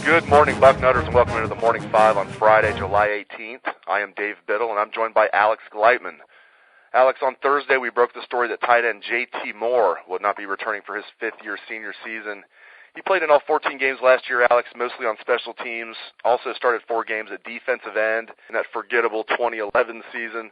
Good morning, Bucknutters, and welcome into the Morning Five on Friday, July 18th. I am Dave Biddle, and I'm joined by Alex Gleitman. Alex, on Thursday, we broke the story that tight end J.T. Moore would not be returning for his fifth-year senior season. He played in all 14 games last year, Alex, mostly on special teams. Also started 4 games at defensive end in that forgettable 2011 season.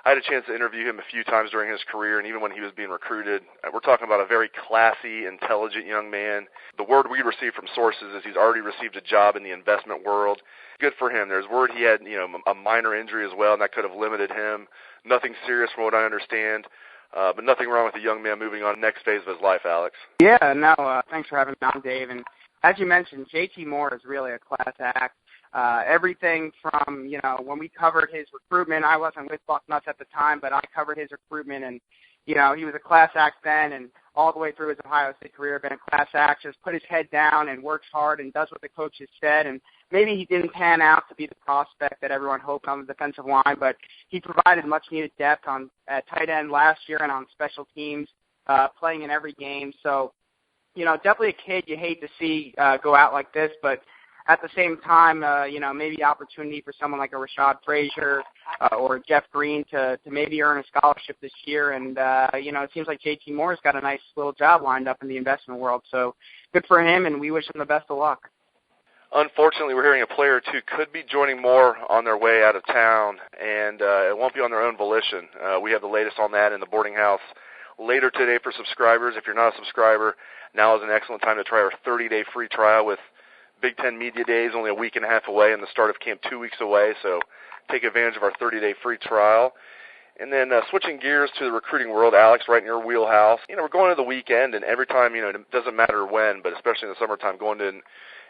I had a chance to interview him a few times during his career, and even when he was being recruited. We're talking about a very classy, intelligent young man. The word we received from sources is he's already received a job in the investment world. Good for him. There's word he had, a minor injury as well, and that could have limited him. Nothing serious from what I understand, but nothing wrong with the young man moving on to the next phase of his life, Alex. Yeah, no, thanks for having me on, Dave. And as you mentioned, J.T. Moore is really a class act. Everything from, when we covered his recruitment, I wasn't with Bucknuts at the time, but I covered his recruitment, and, he was a class act then, and all the way through his Ohio State career, been a class act, just put his head down and works hard and does what the coaches said, and maybe he didn't pan out to be the prospect that everyone hoped on the defensive line, but he provided much-needed depth at tight end last year and on special teams, playing in every game. So, definitely a kid you hate to see go out like this, but at the same time, maybe opportunity for someone like a Rashad Frazier or Jeff Green to maybe earn a scholarship this year. And, it seems like J.T. Moore's got a nice little job lined up in the investment world. So good for him, and we wish him the best of luck. Unfortunately, we're hearing a player or two could be joining Moore on their way out of town, and it won't be on their own volition. We have the latest on that in the boarding house later today for subscribers. If you're not a subscriber, now is an excellent time to try our 30-day free trial with Big Ten Media Days, only a week and a half away, and the start of camp 2 weeks away, so take advantage of our 30-day free trial. And then switching gears to the recruiting world, Alex, right in your wheelhouse. We're going to the weekend, and every time, it doesn't matter when, but especially in the summertime, going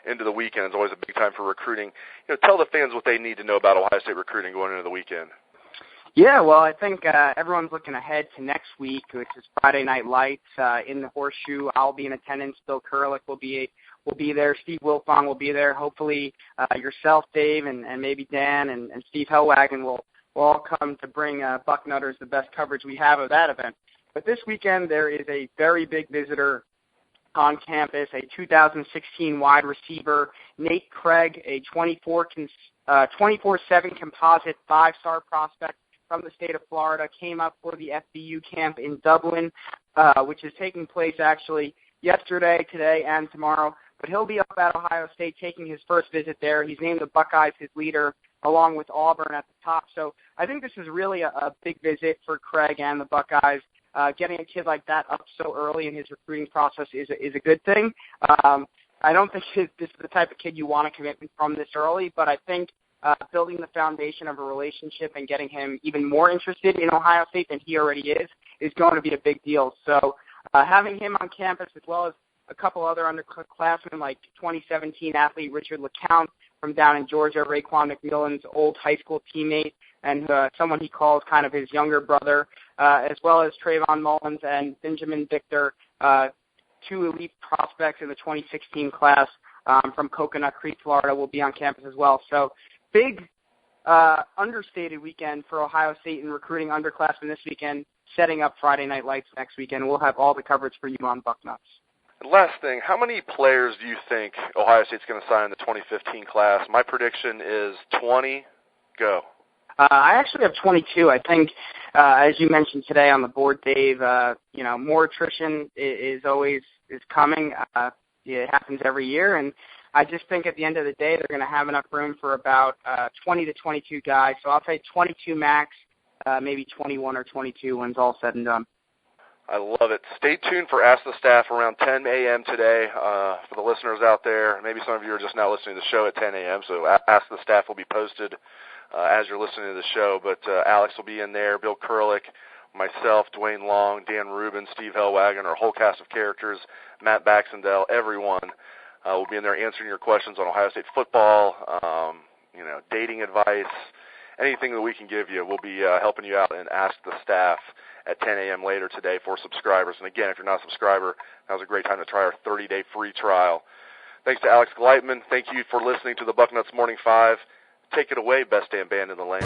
into the weekend is always a big time for recruiting. Tell the fans what they need to know about Ohio State recruiting going into the weekend. Yeah, well, I think everyone's looking ahead to next week, which is Friday Night Lights in the Horseshoe. I'll be in attendance. Bill Kurlick will be there. Steve Wilfong will be there. Hopefully yourself, Dave, and maybe Dan and Steve Hellwagon will all come to bring Bucknutters the best coverage we have of that event. But this weekend there is a very big visitor on campus, a 2016 wide receiver, Nate Craig, a 24/7 composite 5-star prospect from the state of Florida, came up for the FBU camp in Dublin, which is taking place actually yesterday, today, and tomorrow. But he'll be up at Ohio State taking his first visit there. He's named the Buckeyes his leader, along with Auburn at the top. So I think this is really a big visit for Craig and the Buckeyes. Getting a kid like that up so early in his recruiting process is a good thing. I don't think this is the type of kid you want a commitment from this early, but I think building the foundation of a relationship and getting him even more interested in Ohio State than he already is going to be a big deal. So having him on campus as well as a couple other underclassmen like 2017 athlete Richard LeCount from down in Georgia, Raekwon McMillan's old high school teammate, and someone he calls kind of his younger brother, as well as Trayvon Mullins and Benjamin Victor, 2 elite prospects in the 2016 class from Coconut Creek, Florida, will be on campus as well. So big understated weekend for Ohio State in recruiting underclassmen this weekend, setting up Friday Night Lights next weekend. We'll have all the coverage for you on Bucknuts. And last thing, how many players do you think Ohio State's going to sign in the 2015 class? My prediction is 20. Go. I actually have 22. I think, as you mentioned today on the board, Dave, more attrition is coming. It happens every year, and I just think at the end of the day they're going to have enough room for about 20 to 22 guys. So I'll say 22 max, maybe 21 or 22 when it's all said and done. I love it. Stay tuned for Ask the Staff around 10 a.m. today for the listeners out there. Maybe some of you are just now listening to the show at 10 a.m., so Ask the Staff will be posted as you're listening to the show. But Alex will be in there, Bill Kurlick, myself, Dwayne Long, Dan Rubin, Steve Hellwagon, our whole cast of characters, Matt Baxendale, everyone will be in there answering your questions on Ohio State football, dating advice, anything that we can give you. We'll be helping you out and Ask the Staff at 10 a.m. later today for subscribers. And again, if you're not a subscriber, now's a great time to try our 30-day free trial. Thanks to Alex Gleitman. Thank you for listening to the Bucknuts Morning 5. Take it away, best damn band in the land.